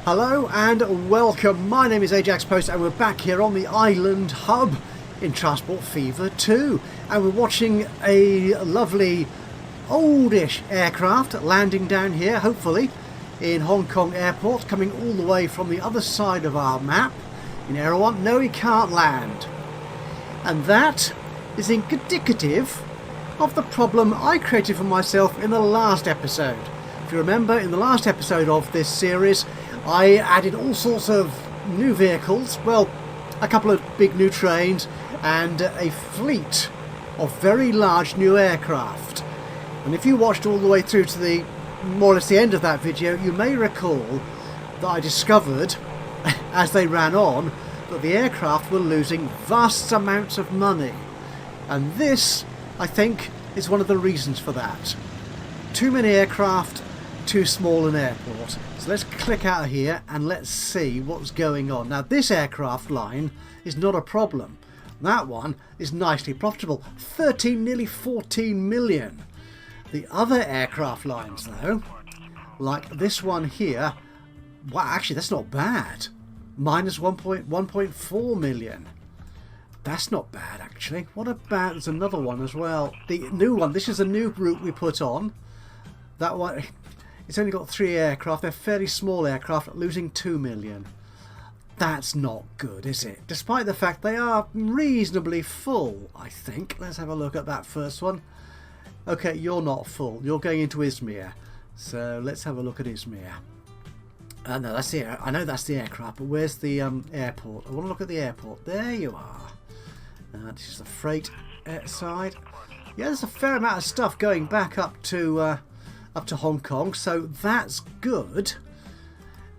Hello and welcome, my name is Ajaxpost and we're back here on the Island Hub in Transport Fever 2 and we're watching a lovely oldish aircraft landing down here, hopefully, in Hong Kong Airport, coming all the way from the other side of our map in Erawan. No, he can't land. And that is indicative of the problem I created for myself in the last episode. If you remember, in the last episode of this series, I added all sorts of new vehicles, well, a couple of big new trains and a fleet of very large new aircraft. And if you watched all the way through to the more or less the end of that video, you may recall that I discovered as they ran on that the aircraft were losing vast amounts of money. And this, I think, is one of the reasons for that. Too many aircraft, too small an airport. So let's click out of here and let's see what's going on. Now this aircraft line is not a problem. That one is nicely profitable. 13, nearly 14 million. The other aircraft lines though, like this one here, wow, actually that's not bad. Minus 1.4 million. That's not bad actually. What about, there's another one as well. The new one, this is a new route we put on. That one, it's only got 3 aircraft. They're fairly small aircraft, losing 2 million. That's not good, is it? Despite the fact they are reasonably full, I think. Let's have a look at that first one. Okay, you're not full. You're going into Izmir. So let's have a look at Izmir. No, that's the I know that's the aircraft, but where's the airport? I want to look at the airport. There you are. This is the freight side. Yeah, there's a fair amount of stuff going back up to Hong Kong, so that's good.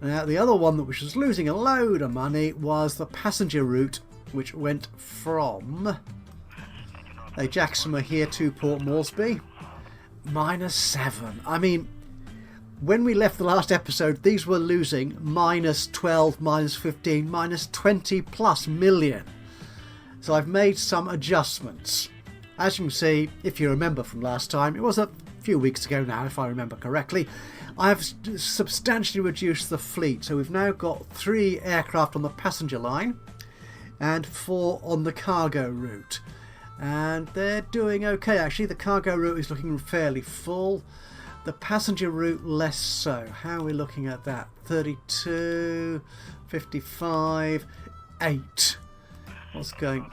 Now the other one that was losing a load of money was the passenger route, which went from Ajaxpost here to Port Moresby. -7. I mean, when we left the last episode, these were losing -12, -15, -20 plus million. So I've made some adjustments. As you can see, if you remember from last time, it was a few weeks ago now, if I remember correctly, I've substantially reduced the fleet. So we've now got 3 aircraft on the passenger line and 4 on the cargo route. And they're doing okay actually. The cargo route is looking fairly full. The passenger route less so. How are we looking at that? 32, 55, 8. What's going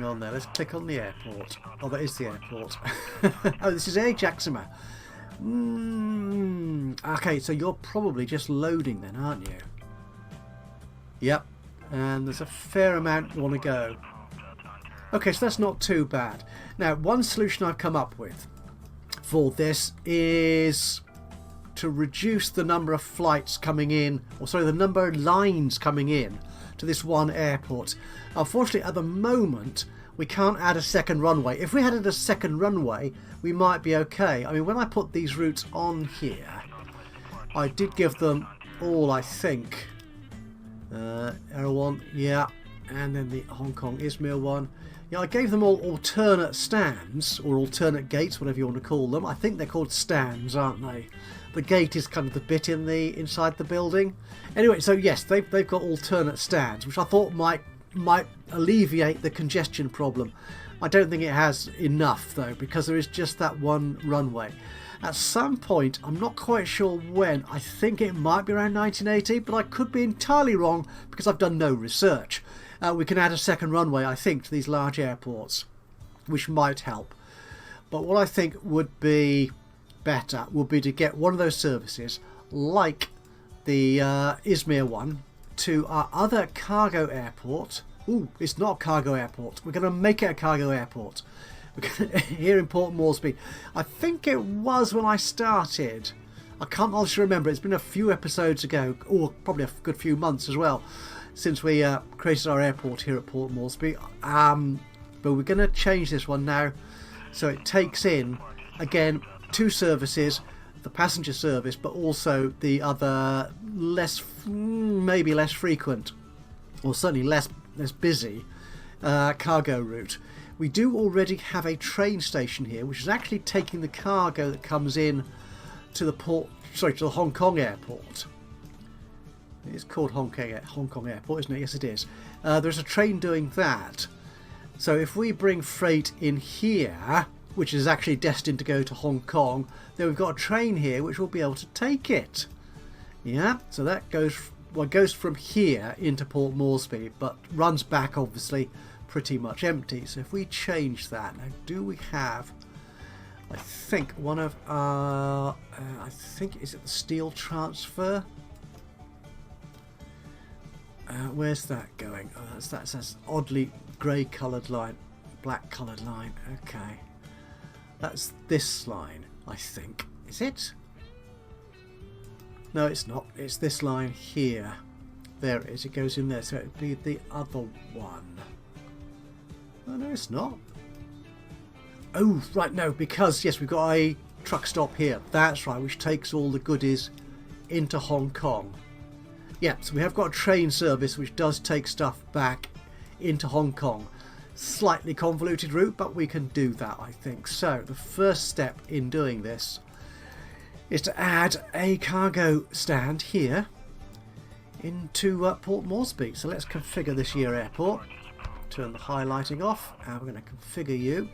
on there? Let's click on the airport. Oh, that is the airport. Oh, this is Ajaxpost. Okay, so you're probably just loading then, aren't you? Yep. And there's a fair amount you want to go. Okay, so that's not too bad. Now, one solution I've come up with for this is to reduce the number of flights coming in, or sorry, the number of lines coming in to this one airport. Unfortunately, at the moment, we can't add a second runway. If we added a second runway, we might be okay. I mean, when I put these routes on here, I did give them all, I think. Erawan, yeah, and then the Hong Kong Izmir one. Yeah, I gave them all alternate stands, or alternate gates, whatever you want to call them. I think they're called stands, aren't they? The gate is kind of the bit in the inside the building. Anyway, so yes, they've got alternate stands, which I thought might alleviate the congestion problem. I don't think it has enough though, because there is just that one runway. At some point, I'm not quite sure when, I think it might be around 1980, but I could be entirely wrong because I've done no research. We can add a second runway, I think, to these large airports, which might help. But what I think would be better would be to get one of those services, like the Izmir one, to our other cargo airport. Ooh, it's not a cargo airport. We're going to make it a cargo airport. Here in Port Moresby. I think it was when I started. I can't honestly remember. It's been a few episodes ago, or probably a good few months as well, since we created our airport here at Port Moresby. But we're going to change this one now, so it takes in, again, 2 services, the passenger service, but also the other maybe less frequent, or certainly less busy cargo route. We do already have a train station here, which is actually taking the cargo that comes in to the Hong Kong airport. It's called Hong Kong Airport, isn't it? Yes, it is. There's a train doing that. So if we bring freight in here, which is actually destined to go to Hong Kong, then we've got a train here which will be able to take it. Yeah, so that goes, well, goes from here into Port Moresby, but runs back obviously pretty much empty. So if we change that, now do we have, I think one of our, I think, is it the steel transfer? Where's that going? Oh, that's that oddly grey coloured line, black coloured line. Okay, that's this line, I think. Is it? No, it's not. It's this line here. There it is. It goes in there. So it would be the other one. Oh, no, it's not. Oh, right, no, because, yes, we've got a truck stop here. That's right, which takes all the goodies into Hong Kong. Yeah, so we have got a train service which does take stuff back into Hong Kong. Slightly convoluted route, but we can do that, I think. So the first step in doing this is to add a cargo stand here into Port Moresby. So let's configure this year airport. Turn the highlighting off, and we're going to configure you.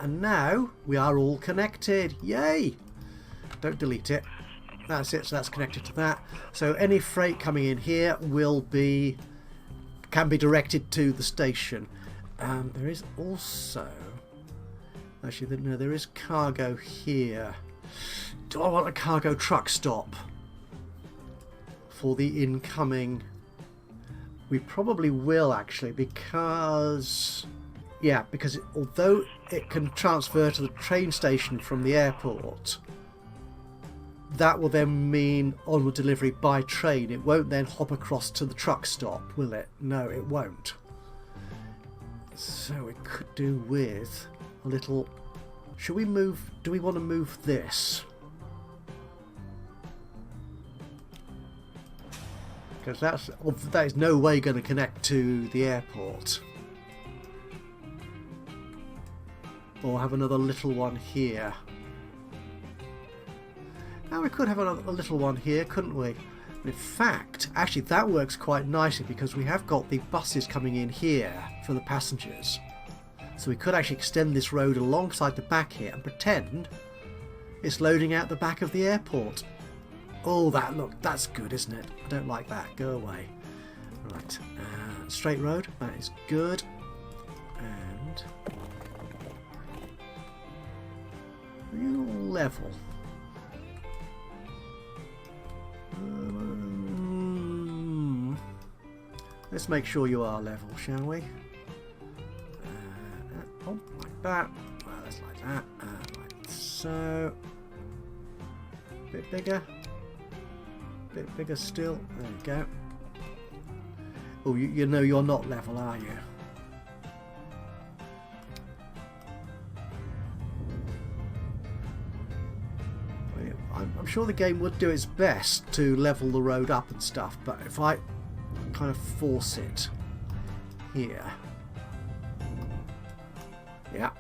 And now we are all connected. Yay! Don't delete it. That's it. So that's connected to that. So any freight coming in here can be directed to the station. There is also, actually no, there is cargo here. Do I want a cargo truck stop for the incoming? We probably will, actually, because although it can transfer to the train station from the airport, that will then mean onward delivery by train. It won't then hop across to the truck stop, will it? No, it won't. So we could do with a little... Should we move... Do we want to move this? Because that is no way going to connect to the airport. Or have another little one here. Now we could have a little one here, couldn't we? In fact, actually that works quite nicely because we have got the buses coming in here for the passengers. So we could actually extend this road alongside the back here and pretend it's loading out the back of the airport. Oh, that's good, isn't it? I don't like that. Go away. Right, straight road. That is good. And level. Let's make sure you are level, shall we? Oh, like that. That's like that. Like so. Bit bigger. Bit bigger still. There we go. Oh, you know you're not level, are you? I'm sure the game would do its best to level the road up and stuff, but if I kind of force it here, yeah,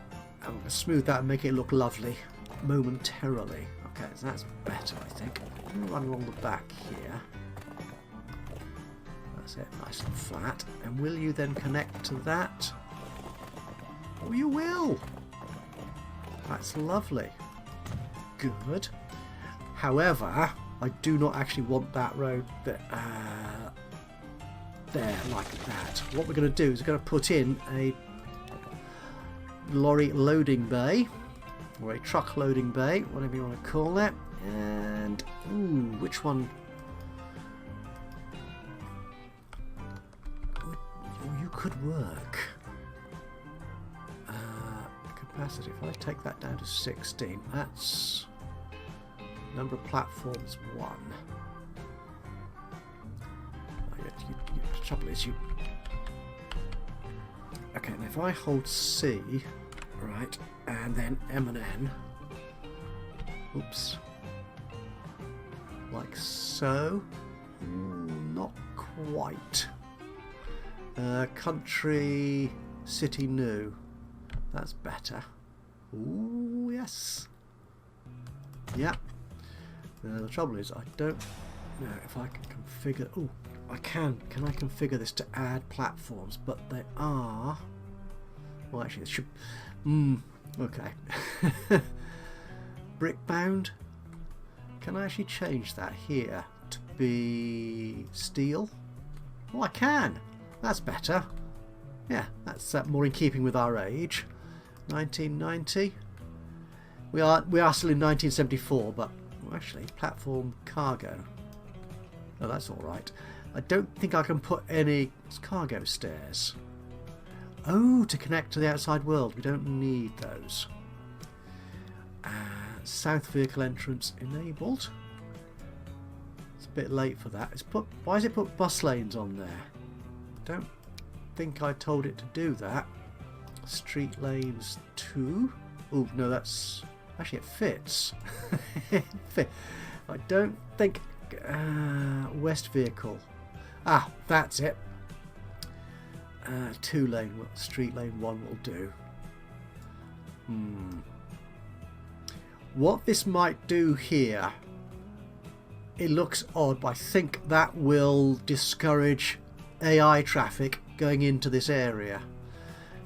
I'm going to smooth that and make it look lovely momentarily. Okay, so that's better, I think. I'm going to run along the back here. That's it, nice and flat. And will you then connect to that? Oh, you will! That's lovely. Good. However, I do not actually want that road there like that. What we're going to do is we're going to put in a lorry loading bay, or a truck loading bay, whatever you want to call it. And ooh, which one? Oh, you could work. Capacity. If I take that down to 16, that's number of platforms 1. The trouble is you. Okay, and if I hold C, right, and then M and N, oops, like so. Not quite. Country, city, new. That's better. Ooh, yes. Yeah. The trouble is, I don't know if I can configure. Oh, I can. Can I configure this to add platforms? But they are. Well, actually, it should. Okay. Brick bound. Can I actually change that here to be steel? Oh, I can. That's better. Yeah, that's more in keeping with our age. 1990. We are still in 1974, but well, actually, platform cargo. Oh, that's all right. I don't think I can put any cargo stairs. Oh, to connect to the outside world. We don't need those. South vehicle entrance enabled. It's a bit late for that. It's put. Why has it put bus lanes on there? Don't think I told it to do that. Street lanes 2. Oh no, that's actually it fits. I don't think west vehicle. Ah, that's it. 2 lane, street lane 1 will do. What this might do here, it looks odd, but I think that will discourage AI traffic going into this area.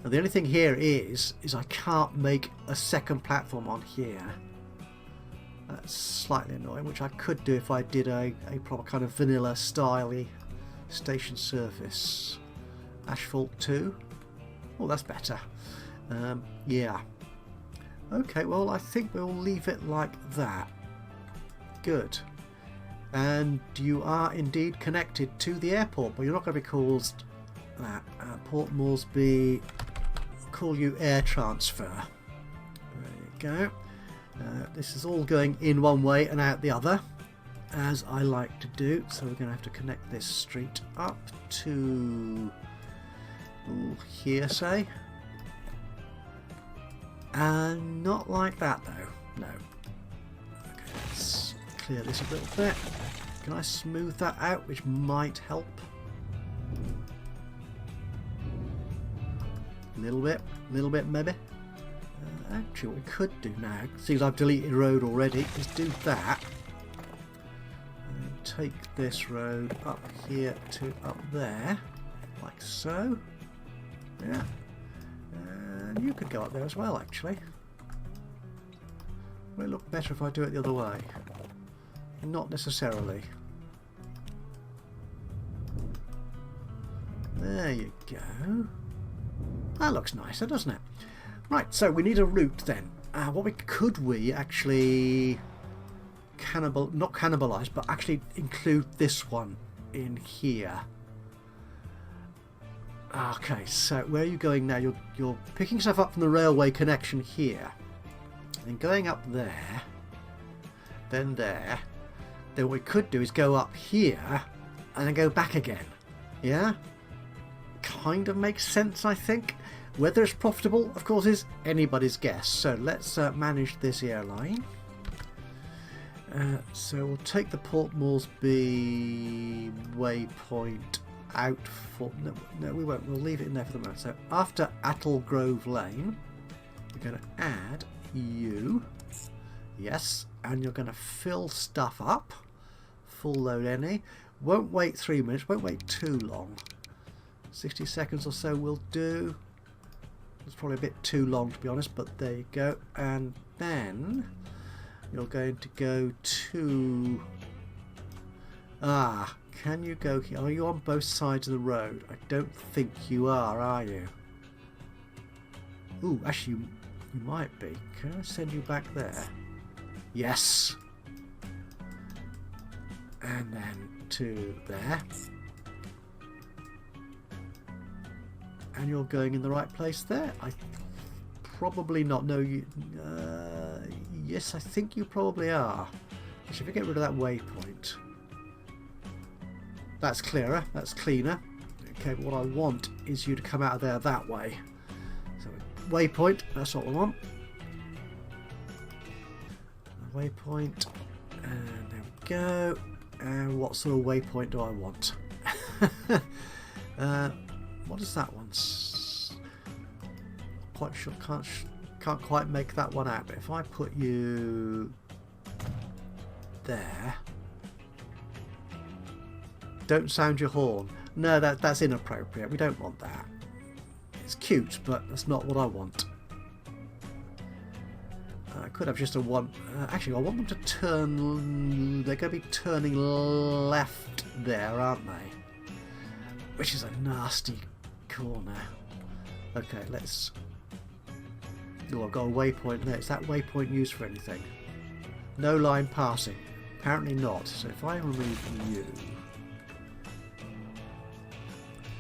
Now, the only thing here is I can't make a second platform on here. That's slightly annoying, which I could do if I did a proper kind of vanilla styley station surface. Asphalt 2. Oh, that's better. Yeah. Okay, well, I think we'll leave it like that. Good. And you are indeed connected to the airport, but you're not going to be called that. Port Moresby, call you air transfer. There you go. This is all going in one way and out the other, as I like to do. So we're going to have to connect this street up to here, say. And not like that, though. No. Okay, let's clear this a little bit. Can I smooth that out, which might help? A little bit maybe. Actually, what we could do now, seems I've deleted road already, is do that. And take this road up here to up there, like so. Yeah. And you could go up there as well, actually. Will it look better if I do it the other way? Not necessarily. There you go. That looks nicer, doesn't it? Right, so we need a route then. Could we actually not cannibalize, but actually include this one in here? Okay, so where are you going now? You're picking stuff up from the railway connection here, and going up there, then there. Then what we could do is go up here and then go back again. Yeah? kind of makes sense, I think. Whether it's profitable, of course, is anybody's guess. So let's manage this airline. So we'll take the Port Moresby waypoint out for... No, we won't. We'll leave it in there for the moment. So after Attle Grove Lane, we're going to add you. Yes, and you're going to fill stuff up. Full load any. Won't wait 3 minutes. Won't wait too long. 60 seconds or so will do. It's probably a bit too long, to be honest, but there you go. And then you're going to go to... can you go here? Are you on both sides of the road? I don't think you are you? Ooh, actually, you might be. Can I send you back there? Yes. And then to there. And you're going in the right place there. Probably not. No, you... yes, I think you probably are. Actually, if we get rid of that waypoint. That's clearer. That's cleaner. Okay, but what I want is you to come out of there that way. So, waypoint. That's what we want. Waypoint. And there we go. And what sort of waypoint do I want? What is that one? Quite sure, can't quite make that one out. But if I put you there, don't sound your horn. No, that's inappropriate. We don't want that. It's cute, but that's not what I want. I could have just a one. Actually, I want them to turn. They're going to be turning left there, aren't they? Which is a nasty corner. Okay, let's... Oh, I've got a waypoint there. Is that waypoint used for anything? No line passing. Apparently not. So if I remove you...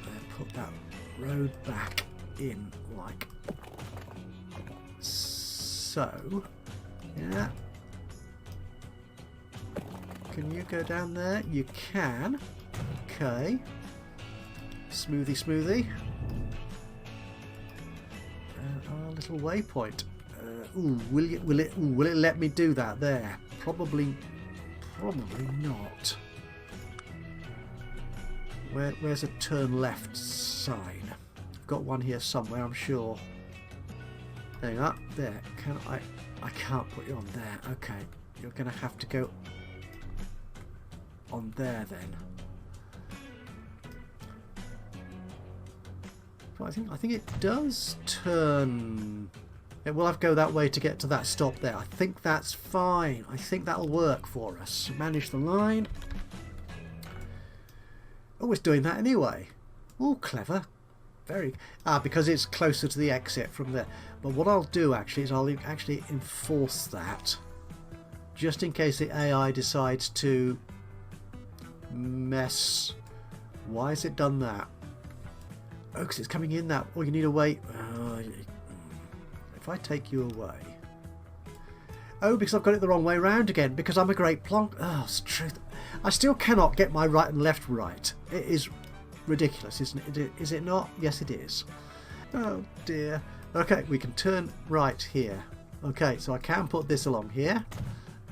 and put that road back in like... so... yeah. Can you go down there? You can. Okay. Smoothie, smoothie. Our little waypoint. Will it let me do that there? Probably not. Where's a turn left sign? I've got one here somewhere, I'm sure. There you are. There. Can I can't put you on there. Okay. You're gonna have to go on there then. I think it does turn. It will have to go that way to get to that stop there. I think that's fine. I think that'll work for us. Manage the line. Oh, it's doing that anyway. Oh, clever. Very. Because it's closer to the exit from there. But what I'll do actually is I'll actually enforce that. Just in case the AI decides to mess. Why has it done that? Oh, because it's coming in that... oh, you need to wait. If I take you away... oh, because I've got it the wrong way round again. Because I'm a great plonk... oh, it's true. I still cannot get my right and left right. It is ridiculous, isn't it? Is it not? Yes, it is. Oh, dear. Okay, we can turn right here. Okay, so I can put this along here.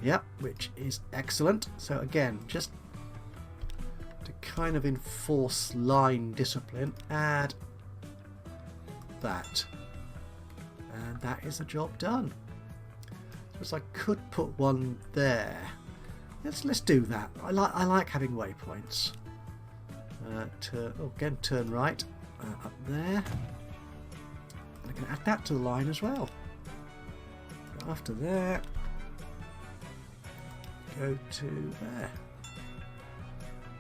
Yep, which is excellent. So again, just... to kind of enforce line discipline, add that, and that is the job done. So I could put one there. Let's do that. I like having waypoints. Again, turn right up there. And I can add that to the line as well. After there, go to there.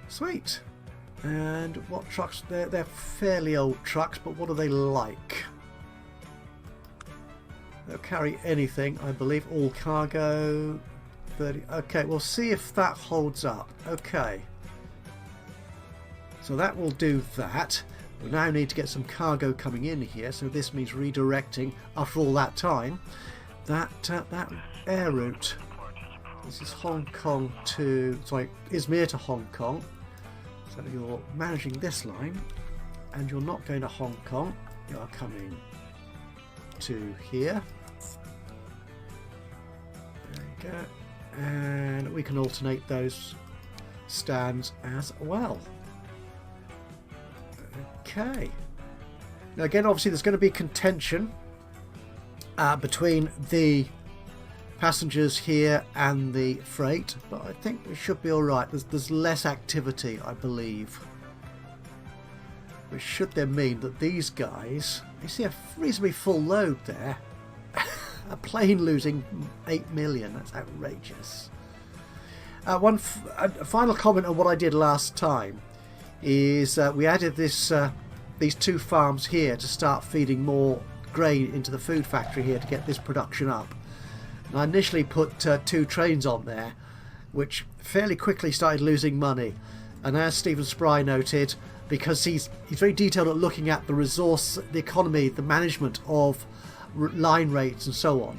Sweet. And what trucks? They're fairly old trucks, but what are they like? They'll carry anything, I believe. All cargo. 30. Okay, we'll see if that holds up. Okay. So that will do that. We now need to get some cargo coming in here, so this means redirecting after all that time. That air route. This is Hong Kong to... sorry, Izmir to Hong Kong. So you're managing this line, and you're not going to Hong Kong. You are coming to here. There you go. And we can alternate those stands as well. Okay. Now again, obviously there's going to be contention between the passengers here and the freight, but I think we should be alright. There's less activity, I believe. Which should then mean that these guys, you see a reasonably full load there. A plane losing 8 million, that's outrageous. A final comment on what I did last time is we added this these 2 farms here to start feeding more grain into the food factory here to get this production up. And I initially put 2 trains on there, which fairly quickly started losing money. And as Stephen Spry noted, because he's very detailed at looking at the resource, the economy, the management of line rates and so on.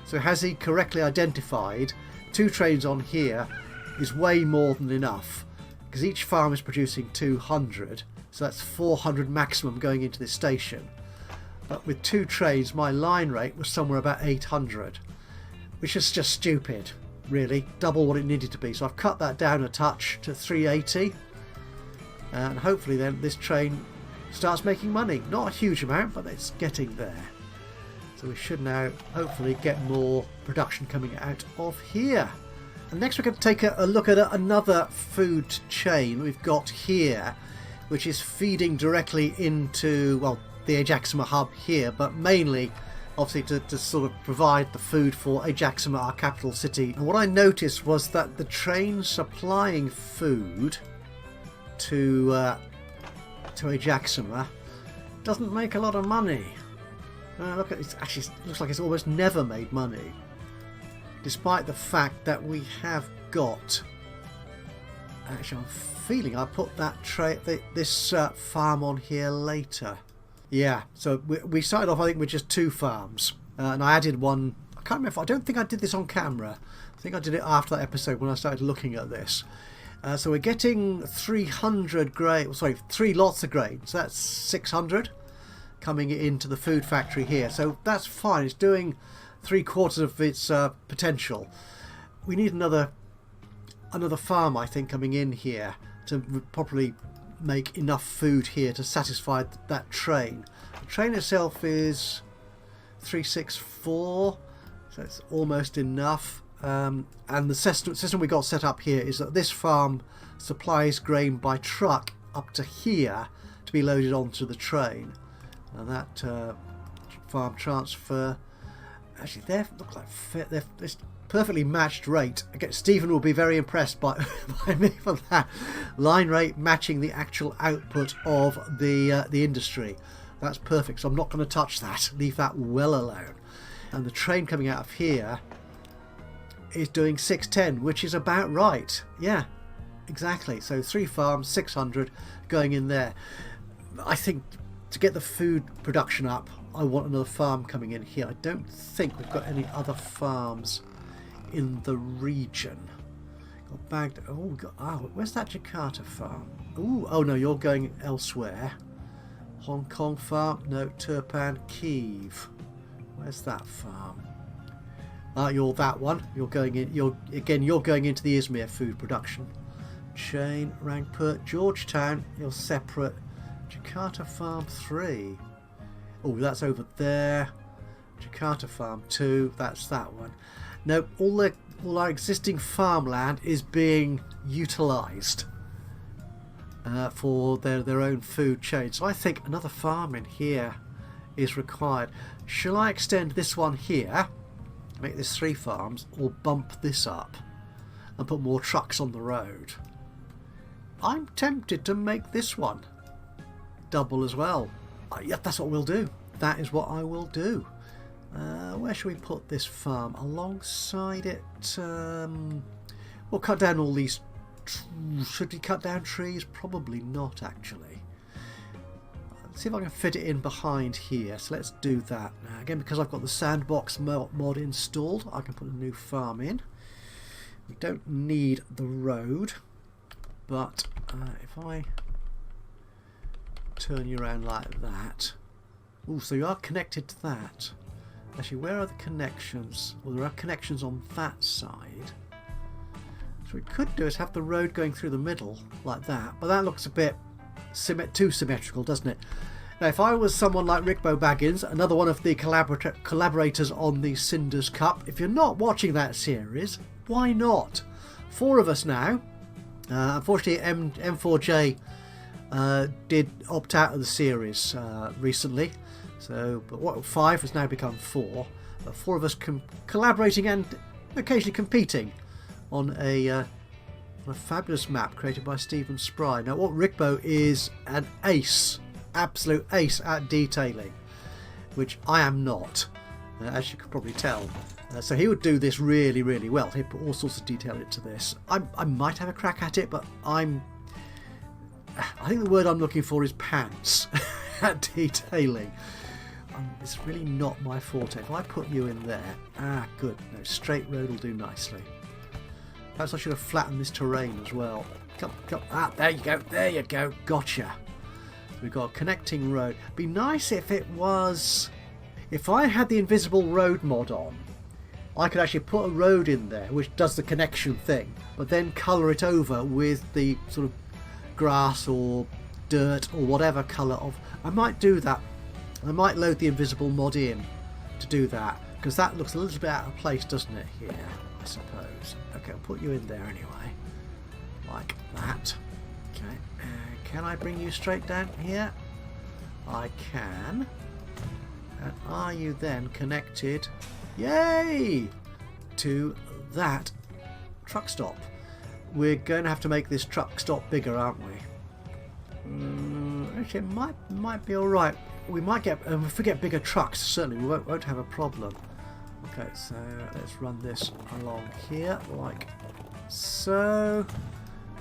So has he correctly identified 2 trains on here is way more than enough, because each farm is producing 200, so that's 400 maximum going into this station. But with 2 trains my line rate was somewhere about 800, which is just stupid, really, double what it needed to be. So I've cut that down a touch to 380, and hopefully then this train starts making money. Not a huge amount, but it's getting there. So we should now hopefully get more production coming out of here. And next we're going to take a look at another food chain we've got here, which is feeding directly into, well, the Ajaxpost hub here, but mainly obviously to sort of provide the food for Ajaxpost, our capital city. And what I noticed was that the train supplying food to Ajaxpost doesn't make a lot of money. Look at it, actually looks like it's almost never made money, despite the fact that we have got, actually I'm feeling I put that this farm on here later. Yeah, so we started off I think with just 2 farms, and I added one. I can't remember, I don't think I did this on camera. I think I did it after that episode when I started looking at this. So we're getting 300 grain, sorry, 3 lots of grain, so that's 600 coming into the food factory here. So that's fine, it's doing 3/4 of its potential. We need another farm I think coming in here to properly make enough food here to satisfy that train. The train itself is 364, so it's almost enough. And the system we got set up here is that this farm supplies grain by truck up to here to be loaded onto the train. And that farm transfer, actually they look like they're perfectly matched rate. Again, Stephen will be very impressed by me for that line rate matching the actual output of the industry. That's perfect, so I'm not going to touch that, leave that well alone. And the train coming out of here is doing 610, which is about right. Yeah, exactly. So 3 farms, 600 going in there. I think to get the food production up, I want another farm coming in here. I don't think we've got any other farms in the region. Got bagged. Where's that Jakarta farm? Oh no, you're going elsewhere. Hong Kong farm, no. Turpan, Kiev. Where's that farm? You're that one. You're going in. You're going into the Izmir food production chain. Rangpur, Georgetown. You're separate. Jakarta farm 3. Oh, that's over there. Jakarta farm 2. That's that one. No, all our existing farmland is being utilised for their own food chain. So I think another farm in here is required. Shall I extend this one here, make this 3 farms, or bump this up and put more trucks on the road? I'm tempted to make this one double as well. Yeah, that's what we'll do. That is what I will do. Where should we put this farm? Alongside it. We'll cut down all these. Should we cut down trees? Probably not, actually. Let's see if I can fit it in behind here. So let's do that now. Again, because I've got the sandbox mod installed, I can put a new farm in. We don't need the road, but if I turn you around like that. Oh, so you are connected to that. Actually, where are the connections? Well, there are connections on that side. So what we could do is have the road going through the middle like that, but that looks a bit too symmetrical, doesn't it? Now, if I was someone like Rickbo Baggins, another one of the collaborators on the Cinders Cup, if you're not watching that series, why not? 4 of us now. Unfortunately, M4J did opt out of the series recently. So, but what 5 has now become 4. But 4 of us collaborating and occasionally competing on a fabulous map created by Stephen Spry. Now, what Rickbo is an ace, absolute ace at detailing, which I am not, as you could probably tell. So he would do this really, really well. He'd put all sorts of detail into this. I might have a crack at it, but I think the word I'm looking for is pants at detailing. It's really not my forte. If I put you in there, good. No, straight road will do nicely. Perhaps I should have flattened this terrain as well. Come. There you go. Gotcha. We've got a connecting road. Be nice if it was... If I had the invisible road mod on, I could actually put a road in there which does the connection thing, but then colour it over with the sort of grass or dirt or whatever colour of... I might do that. I might load the invisible mod in to do that, because that looks a little bit out of place, doesn't it, here, I suppose. Okay, I'll put you in there anyway, like that. Okay, can I bring you straight down here? I can. And are you then connected, yay, to that truck stop? We're going to have to make this truck stop bigger, aren't we? Actually, it might be alright. We might get, if we get bigger trucks, certainly we won't have a problem. Okay, so let's run this along here, like so.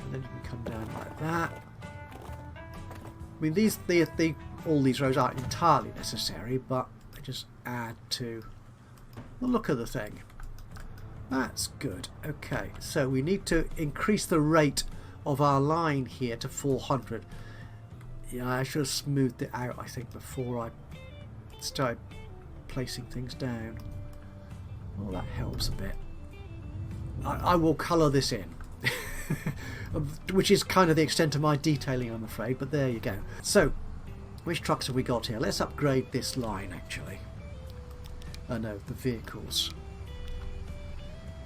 And then you can come down like that. I mean, all these roads aren't entirely necessary, but they just add to the look of the thing. That's good. Okay, so we need to increase the rate of our line here to 400. Yeah, I should have smoothed it out, I think, before I started placing things down. Well, that helps a bit. I will colour this in. Which is kind of the extent of my detailing, I'm afraid, but there you go. So, which trucks have we got here? Let's upgrade this line, actually. Oh no, the vehicles.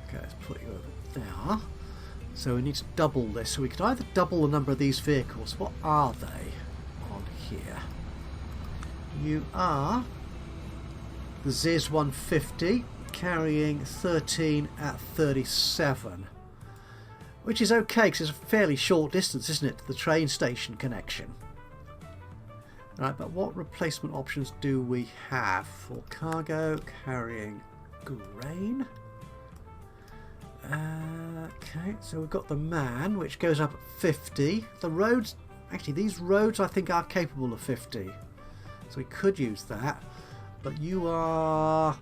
Okay, let's put you over there. So we need to double this. So we could either double the number of these vehicles. What are they on here? You are the Ziz 150, carrying 13 at 37. Which is okay, because it's a fairly short distance, isn't it, to the train station connection. Right, but what replacement options do we have for cargo carrying grain? Okay, so we've got the man, which goes up at 50. The roads, actually these roads I think are capable of 50. So we could use that. But you are...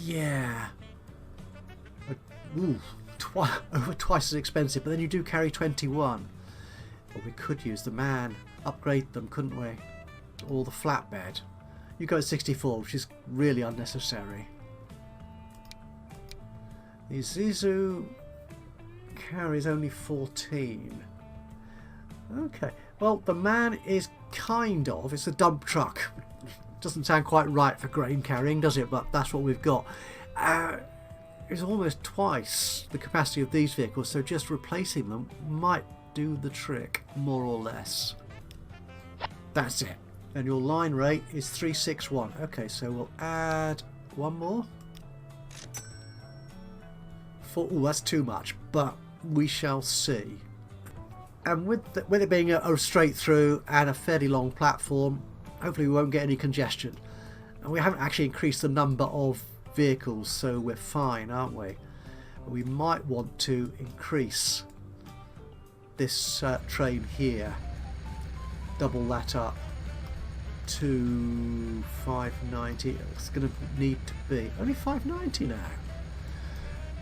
yeah. Ooh. Over twice as expensive, but then you do carry 21. But we could use the man, upgrade them, couldn't we? Or the flatbed. You go at 64, which is really unnecessary. The Isuzu carries only 14. Okay, well the man is kind of, it's a dump truck. Doesn't sound quite right for grain carrying, does it? But that's what we've got. It's almost twice the capacity of these vehicles, so just replacing them might do the trick, more or less. That's it. And your line rate is 361. Okay, so we'll add one more. Oh, that's too much, but we shall see. And with it being a straight through and a fairly long platform, hopefully we won't get any congestion. And we haven't actually increased the number of vehicles, so we're fine, aren't we? We might want to increase this train here, double that up to 590. It's going to need to be only 590 now.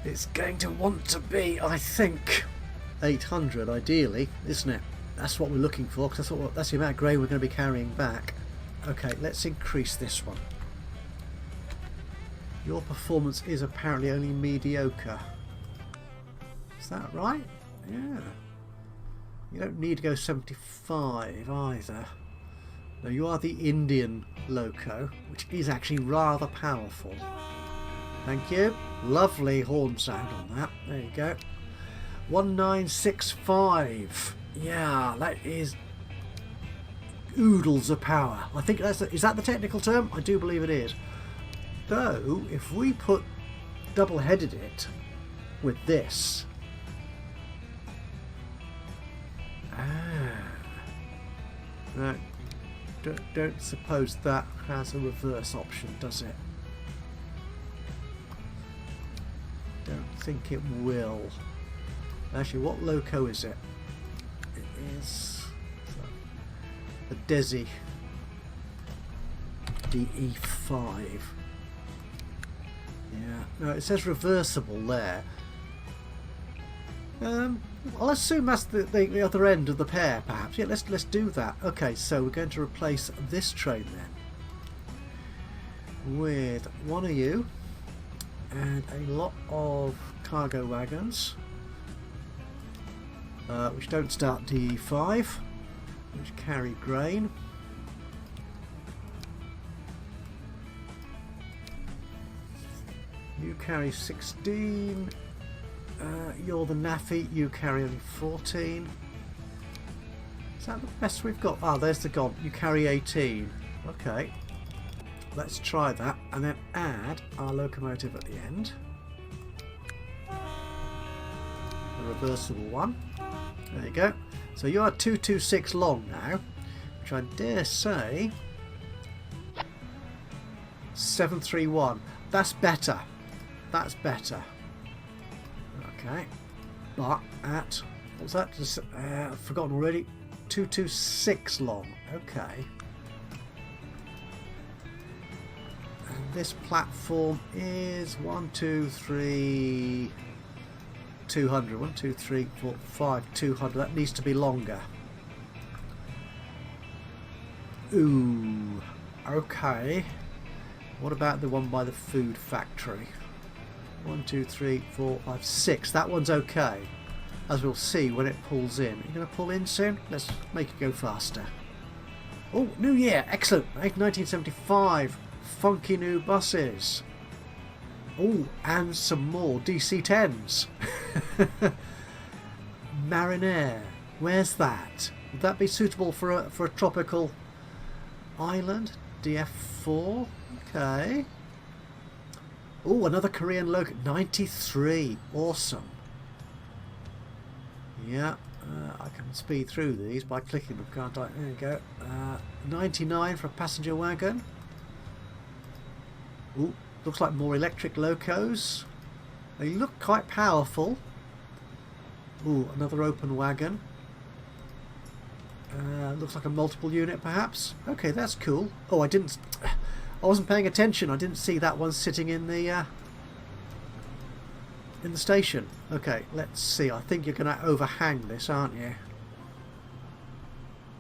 It's going to want to be, I think, 800 ideally, isn't it? That's what we're looking for, because that's the amount of grain we're going to be carrying back. Okay, let's increase this one. Your performance is apparently only mediocre. Is that right? Yeah. You don't need to go 75 either. No, you are the Indian loco, which is actually rather powerful. Thank you. Lovely horn sound on that. There you go. 1965. Yeah, that is oodles of power. I think is that the technical term? I do believe it is. Though, if we put double-headed it with this. No, don't suppose that has a reverse option, does it? Don't think it will. Actually, what loco is it? It is a Desi DE5. Yeah, no, it says reversible there. I'll assume that's the other end of the pair, perhaps. Yeah, let's do that. Okay, so we're going to replace this train then with one of you and a lot of cargo wagons, which don't start DE5, which carry grain. You carry 16. You're the Naffy, you carry only 14. Is that the best we've got? Ah, there's the god. You carry 18. Okay. Let's try that and then add our locomotive at the end. The reversible one. There you go. So you are 226 long now, which I dare say 731. That's better. That's better. Okay, but at what's that? I've forgotten already. 226 long. Okay, and this platform is 1, 2, 3, 200. 1, 2, 3, 4, 5, 200. That needs to be longer. Ooh. Okay. What about the one by the food factory? 1, 2, 3, 4, 5, 6. That one's okay, as we'll see when it pulls in. Are you going to pull in soon? Let's make it go faster. Oh, new year! Excellent! 1975. Funky new buses. Oh, and some more DC-10s. Marinair. Where's that? Would that be suitable for a tropical island? DF4. Okay. Oh, another Korean loco. 93. Awesome. Yeah, I can speed through these by clicking them, can't I? There you go. 99 for a passenger wagon. Ooh, looks like more electric locos. They look quite powerful. Ooh, another open wagon. Looks like a multiple unit, perhaps. Okay, that's cool. Oh, I wasn't paying attention. I didn't see that one sitting in the station. Okay, let's see. I think you're going to overhang this, aren't you?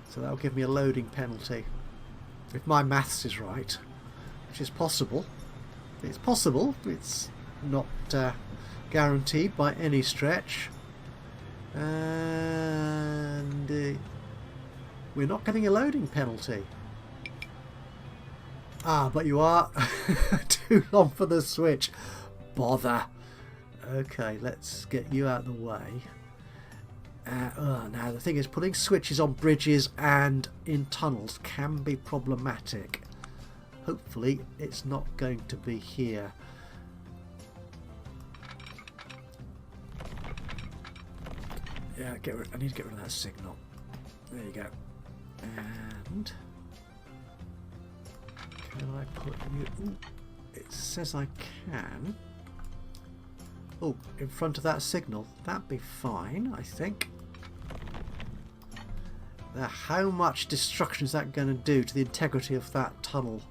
So that'll give me a loading penalty. If my maths is right, which is possible. It's possible. It's not guaranteed by any stretch. And we're not getting a loading penalty. Ah, but you are too long for the switch. Bother. Okay, let's get you out of the way. Now the thing is, putting switches on bridges and in tunnels can be problematic. Hopefully it's not going to be here. Yeah, I need to get rid of that signal. There you go. And can I put you... Ooh, it says I can. Oh, in front of that signal. That'd be fine, I think. Now, how much destruction is that going to do to the integrity of that tunnel?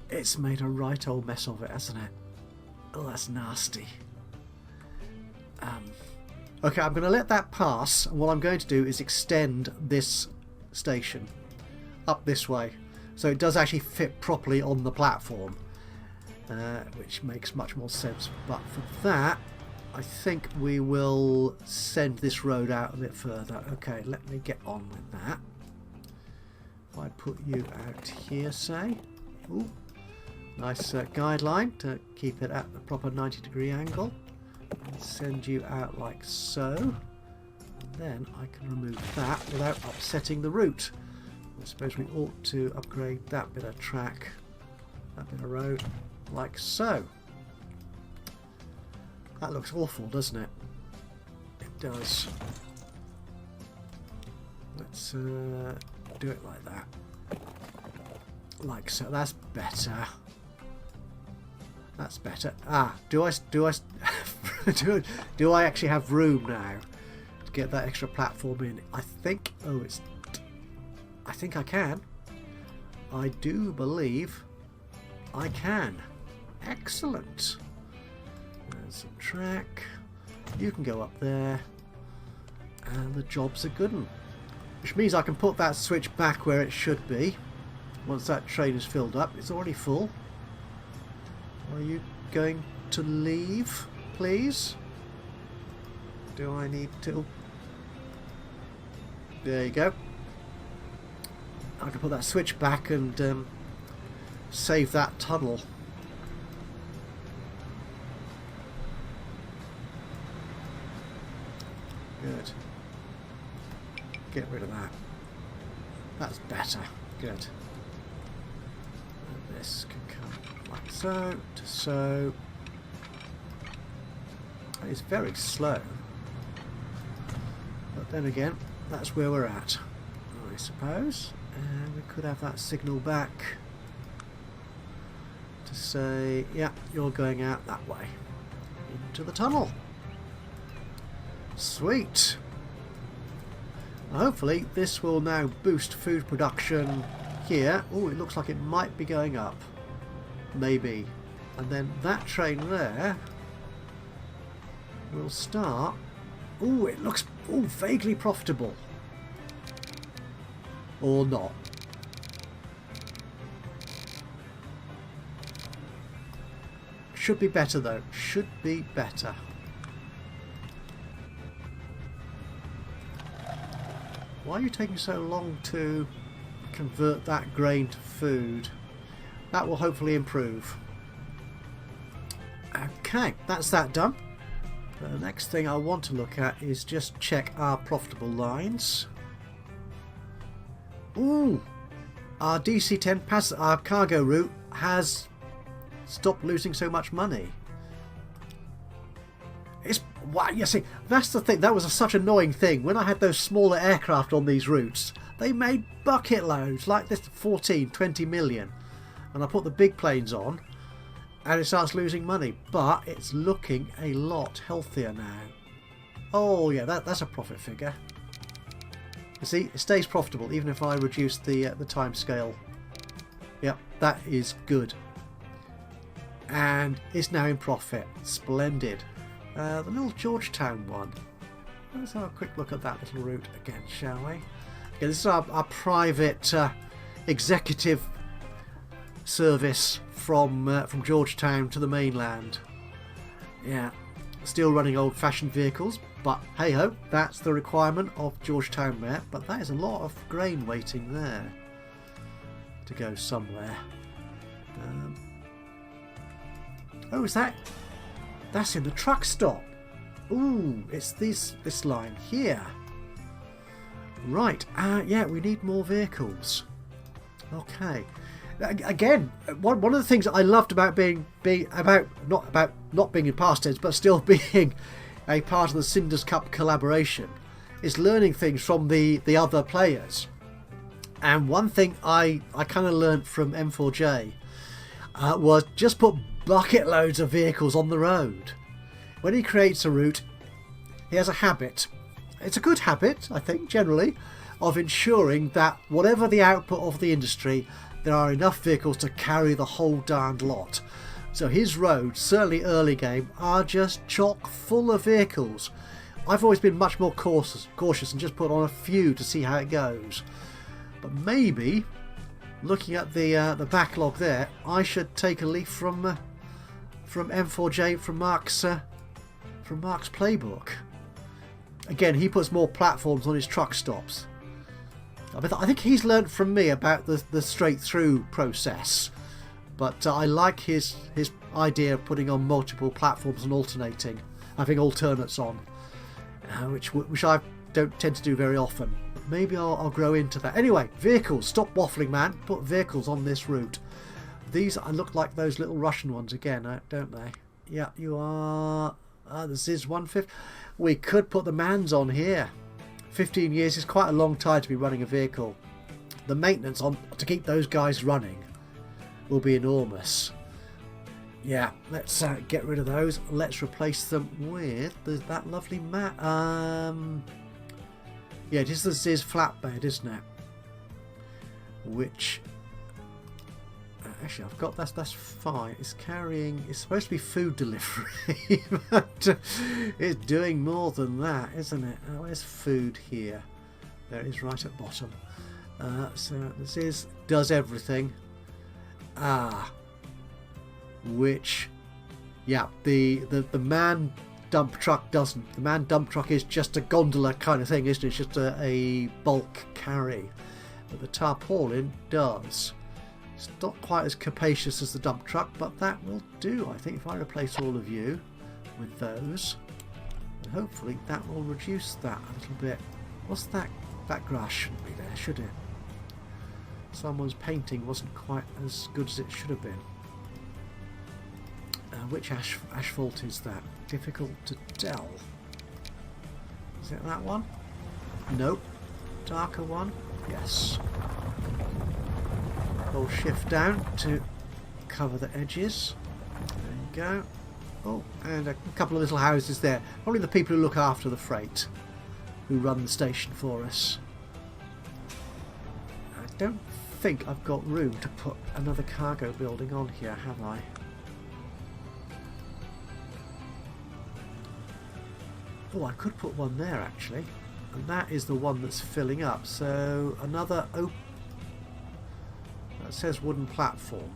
It's made a right old mess of it, hasn't it? Oh, that's nasty. Okay, I'm going to let that pass, and what I'm going to do is extend this station up this way, so it does actually fit properly on the platform, which makes much more sense. But for that, I think we will send this road out a bit further. Okay, let me get on with that. If I put you out here, say. Ooh, nice guideline to keep it at the proper 90-degree angle. And send you out like so. And then I can remove that without upsetting the route. I suppose we ought to upgrade that bit of track, that bit of road, like so. That looks awful, doesn't it? It does. Let's do it like that. Like so. That's better. That's better. Ah, do I do I actually have room now to get that extra platform in? I think. Oh, I think I can. I do believe I can. Excellent. There's some track. You can go up there, and the job's a good one. Which means I can put that switch back where it should be. Once that train is filled up, it's already full. Are you going to leave, please? Do I need to? There you go. I can put that switch back and save that tunnel. Good. Get rid of that. That's better. Good. And this can come like so to so. It's very slow. But then again, that's where we're at, I suppose. And we could have that signal back to say, yeah, you're going out that way into the tunnel. Sweet. Hopefully this will now boost food production here. Oh, it looks like it might be going up. Maybe. And then that train there will start. Oh, it looks vaguely profitable. Or not. Should be better though. Should be better. Why are you taking so long to convert that grain to food? That will hopefully improve. Okay, that's that done. The next thing I want to look at is just check our profitable lines. Ooh, our DC-10 our cargo route has stopped losing so much money. It's wow. You see, that's the thing. That was such an annoying thing when I had those smaller aircraft on these routes. They made bucket loads like this, 14, 20 million, and I put the big planes on, and it starts losing money. But it's looking a lot healthier now. Oh yeah, that's a profit figure. You see, it stays profitable even if I reduce the time scale. Yep, that is good. And it's now in profit. Splendid. The little Georgetown one. Let's have a quick look at that little route again, shall we? Okay, this is our private executive service from Georgetown to the mainland. Yeah, still running old-fashioned vehicles, but hey-ho, that's the requirement of Georgetown Met. But that is a lot of grain waiting there to go somewhere. Oh, is that? That's in the truck stop. Ooh, it's this line here. Right. Yeah, we need more vehicles. Okay. Again, one of the things that I loved about not being in past tense, but still being a part of the Cinders Cup collaboration, is learning things from the other players. And one thing I kind of learned from M4J was just put bucket loads of vehicles on the road. When he creates a route, he has a habit. It's a good habit, I think, generally, of ensuring that whatever the output of the industry, there are enough vehicles to carry the whole darned lot. So his roads, certainly early game, are just chock full of vehicles. I've always been much more cautious and just put on a few to see how it goes. But maybe, looking at the backlog there, I should take a leaf from M4J, from Mark's playbook. Again, he puts more platforms on his truck stops. I think he's learnt from me about the straight through process, but I like his idea of putting on multiple platforms and alternating, having alternates on, which I don't tend to do very often. But maybe I'll grow into that. Anyway, vehicles. Stop waffling, man. Put vehicles on this route. These look like those little Russian ones again, don't they? Yeah, you are. The Ziz 150. We could put the Mans on here. 15 years is quite a long time to be running a vehicle. The maintenance to keep those guys running will be enormous. Yeah, let's get rid of those. Let's replace them with that lovely mat. Yeah, it is the Ziz flatbed, isn't it? Which actually I've got that's fine. It's supposed to be food delivery, but it's doing more than that, isn't it? Oh, where's food here? There it is, right at bottom. So this does everything. Which, yeah, the man dump truck doesn't. The man dump truck is just a gondola kind of thing, isn't it? It's just a bulk carry. But the tarpaulin does. It's not quite as capacious as the dump truck, but that will do. I think if I replace all of you with those, and hopefully that will reduce that a little bit. What's that? That grass shouldn't be there, should it? Someone's painting wasn't quite as good as it should have been. Which asphalt is that? Difficult to tell. Is it that one? Nope. Darker one? Yes. Hold shift down to cover the edges. There you go. Oh, and a couple of little houses there. Probably the people who look after the freight, who run the station for us. I don't think I've got room to put another cargo building on here, have I? Oh, I could put one there actually, and that is the one that's filling up. So another that says wooden platform,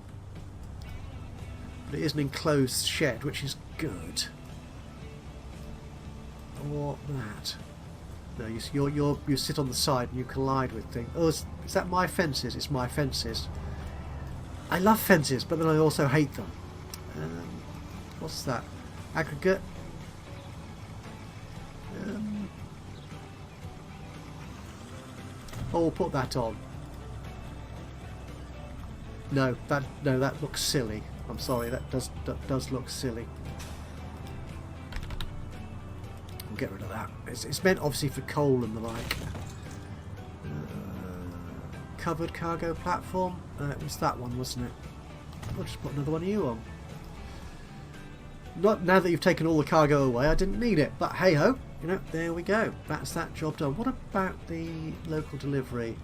but it is an enclosed shed, which is good. Or that. No, you sit on the side and you collide with things. Oh, is that my fences? It's my fences. I love fences, but then I also hate them. What's that? Aggregate. Oh, we'll put that on. No, that looks silly. I'm sorry, that does look silly. We'll get rid of that. It's meant obviously for coal and the like. Covered cargo platform. It was that one, wasn't it? I'll just put another one of you on. Not now that you've taken all the cargo away. I didn't need it, but hey ho. You know, there we go. That's that job done. What about the local delivery?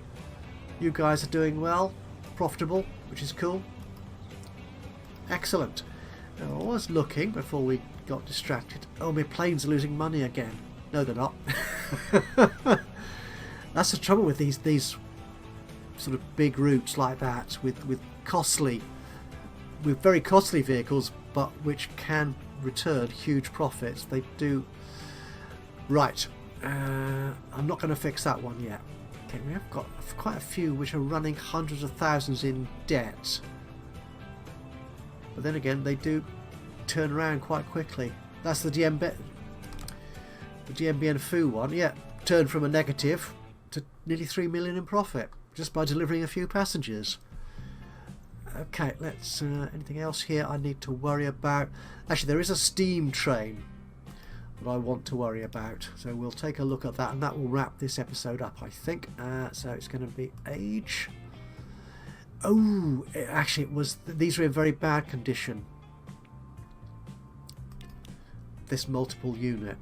You guys are doing well, profitable, which is cool. Excellent. Now, I was looking before we got distracted. Oh, my planes are losing money again. No, they're not. That's the trouble with these sort of big routes like that, with very costly vehicles, but which can return huge profits. They do. Right, I'm not going to fix that one yet. Okay, we have got quite a few which are running hundreds of thousands in debt. But then again, they do turn around quite quickly. That's the DMBN Foo one. Yeah, turned from a negative to nearly 3 million in profit just by delivering a few passengers. Okay, let's. Anything else here I need to worry about? Actually, there is a steam train that I want to worry about, so we'll take a look at that, and that will wrap this episode up, I think. So it's going to be age. Oh, actually, it was. These are in very bad condition. This multiple unit.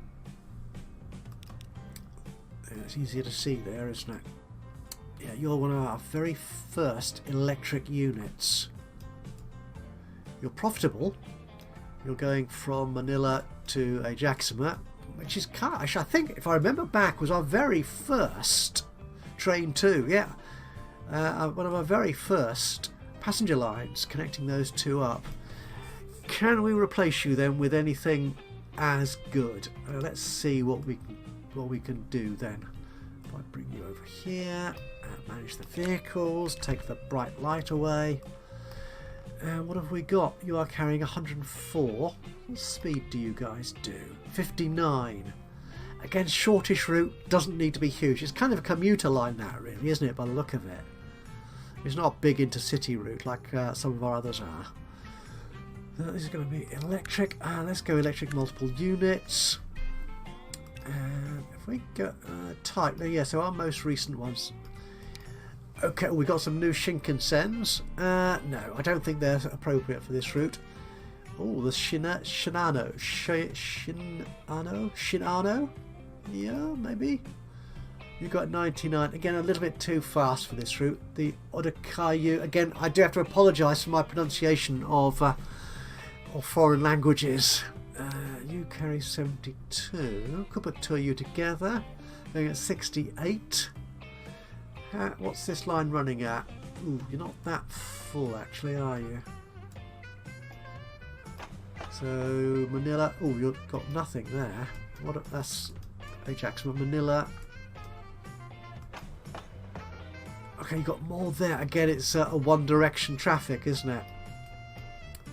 It's easier to see there, isn't it? Yeah, you're one of our very first electric units. You're profitable. You're going from Manila to Ajaxpost, which is kind of, actually, I think, if I remember back, was our very first train 2. Yeah, one of our very first passenger lines, connecting those two up. Can we replace you then with anything as good? Let's see what we can do then. If I bring you over here, manage the vehicles, take the bright light away. What have we got? You are carrying 104. What speed do you guys do? 59. Again, shortish route, doesn't need to be huge. It's kind of a commuter line now, really, isn't it, by the look of it? It's not a big intercity route like some of our others are. This is going to be electric. Let's go electric multiple units. If we go type, yeah, so our most recent ones. Okay, we got some new Shinkansens. No, I don't think they're appropriate for this route. Oh, the Shinano. Yeah, maybe. You got 99. Again, a little bit too fast for this route. The Odakayu. Again, I do have to apologise for my pronunciation of foreign languages. You carry 72. Could put two of you together. Going at 68. What's this line running at? Ooh, you're not that full actually, are you? So Manila. Oh, you've got nothing there. That's Ajaxpost, Manila. Okay, you got more there. Again, it's a one direction traffic, isn't it?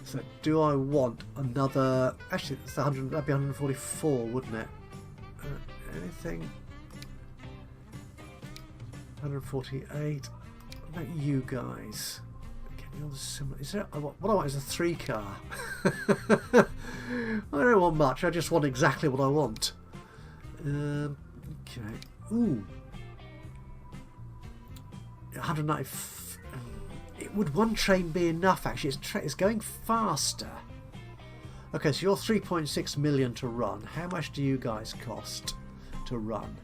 So do I want another? Actually, it's 100. That'd be 144, wouldn't it? Anything? 148. What about you guys? Similar. Is there? What I want is a 3 car. I don't want much. I just want exactly what I want. Okay. Ooh. 190. Would one train be enough? Actually, it's going faster. Okay, so you're 3.6 million to run. How much do you guys cost to run?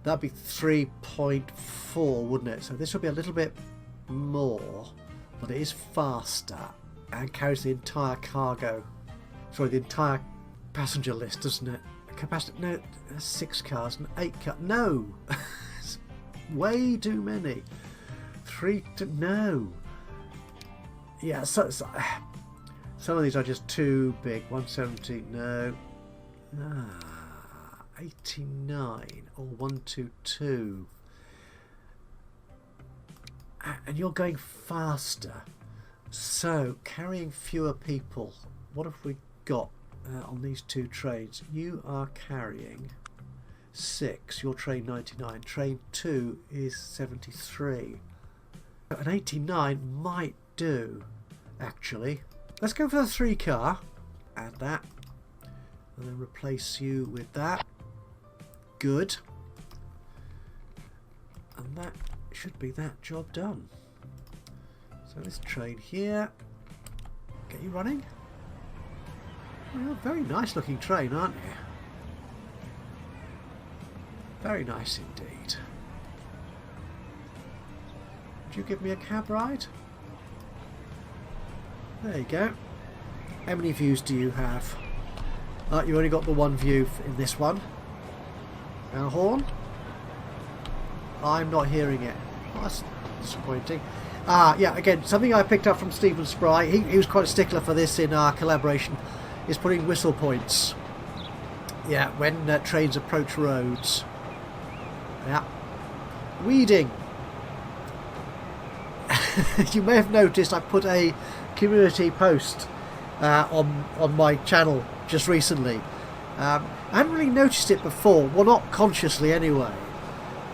That'd be 3.4, wouldn't it? So this would be a little bit more, but it is faster and carries the entire cargo. Sorry, the entire passenger list, doesn't it? Capacity? No, 6 cars and 8 cars. No, it's way too many. 3 to no. Yeah, so some of these are just too big. 170, no. 89 or 122. And you're going faster. So, carrying fewer people. What have we got on these two trains? You are carrying 6. Your train 99. Train 2 is 73. An 89 might do, actually. Let's go for the 3 car. Add that. And then replace you with that. Good. And that should be that job done. So this train here. Get you running? Oh, you're a very nice looking train, aren't you? Very nice indeed. Would you give me a cab ride? There you go. How many views do you have? You only got the one view in this one. And a horn? I'm not hearing it. Oh, that's disappointing. Yeah, again, something I picked up from Stephen Spry. He was quite a stickler for this in our collaboration. Is putting whistle points. Yeah, when trains approach roads. Yeah. Weeding. You may have noticed I put a community post on my channel just recently. I hadn't really noticed it before, well, not consciously anyway,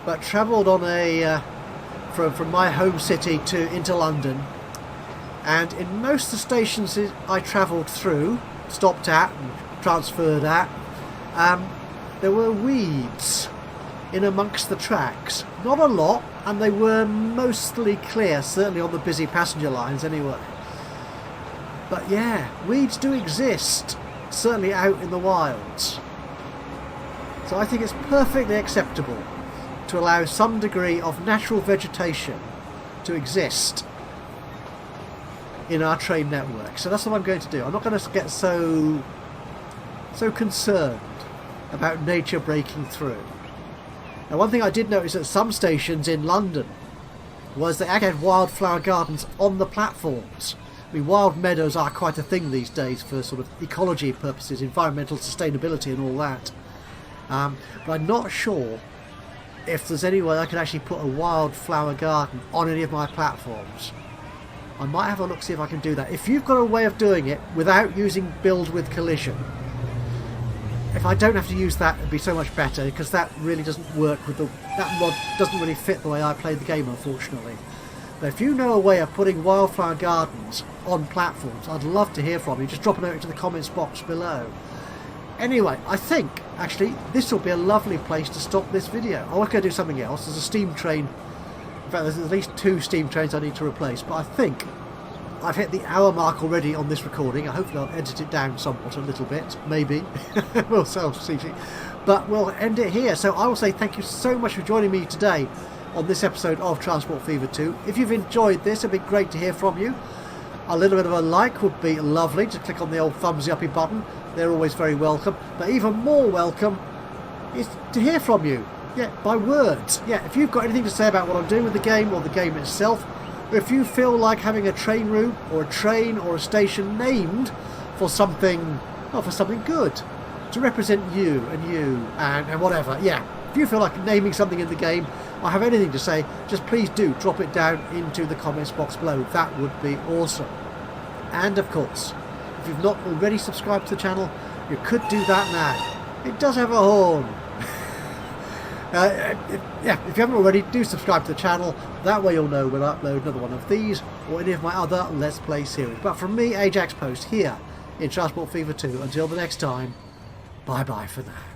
but travelled on a from my home city into London, and in most of the stations I travelled through, stopped at and transferred at, there were weeds in amongst the tracks. Not a lot, and they were mostly clear, certainly on the busy passenger lines anyway. But yeah, weeds do exist, certainly out in the wilds. So I think it's perfectly acceptable to allow some degree of natural vegetation to exist in our train network. So that's what I'm going to do. I'm not going to get so concerned about nature breaking through. Now, one thing I did notice at some stations in London was they actually had wildflower gardens on the platforms. I mean, wild meadows are quite a thing these days for sort of ecology purposes, environmental sustainability and all that. But I'm not sure if there's any way I can actually put a wildflower garden on any of my platforms. I might have a look, see if I can do that. If you've got a way of doing it without using build with collision, if I don't have to use that, it'd be so much better, because that really doesn't work with that mod doesn't really fit the way I play the game, unfortunately. But if you know a way of putting wildflower gardens on platforms, I'd love to hear from you. Just drop a note into the comments box below. Anyway, I think actually this will be a lovely place to stop this video. I was going to do something else. There's a steam train. In fact, there's at least 2 steam trains I need to replace, but I think I've hit the hour mark already on this recording. Hopefully I'll edit it down somewhat, a little bit, maybe. We'll see. But we'll end it here. So I will say thank you so much for joining me today on this episode of Transport Fever 2. If you've enjoyed this, it'd be great to hear from you. A little bit of a like would be lovely. Just click on the old thumbsy uppy button. They're always very welcome. But even more welcome is to hear from you. Yeah, by words. Yeah, if you've got anything to say about what I'm doing with the game or the game itself, or if you feel like having a train route or a train or a station named for something, well, for something good, to represent you and whatever. Yeah, if you feel like naming something in the game or have anything to say, just please do drop it down into the comments box below. That would be awesome. And of course, if you've not already subscribed to the channel, you could do that now. It does have a horn. If you haven't already, do subscribe to the channel. That way you'll know when I upload another one of these or any of my other Let's Play series. But from me, Ajaxpost, here in Transport Fever 2, until the next time, bye bye for now.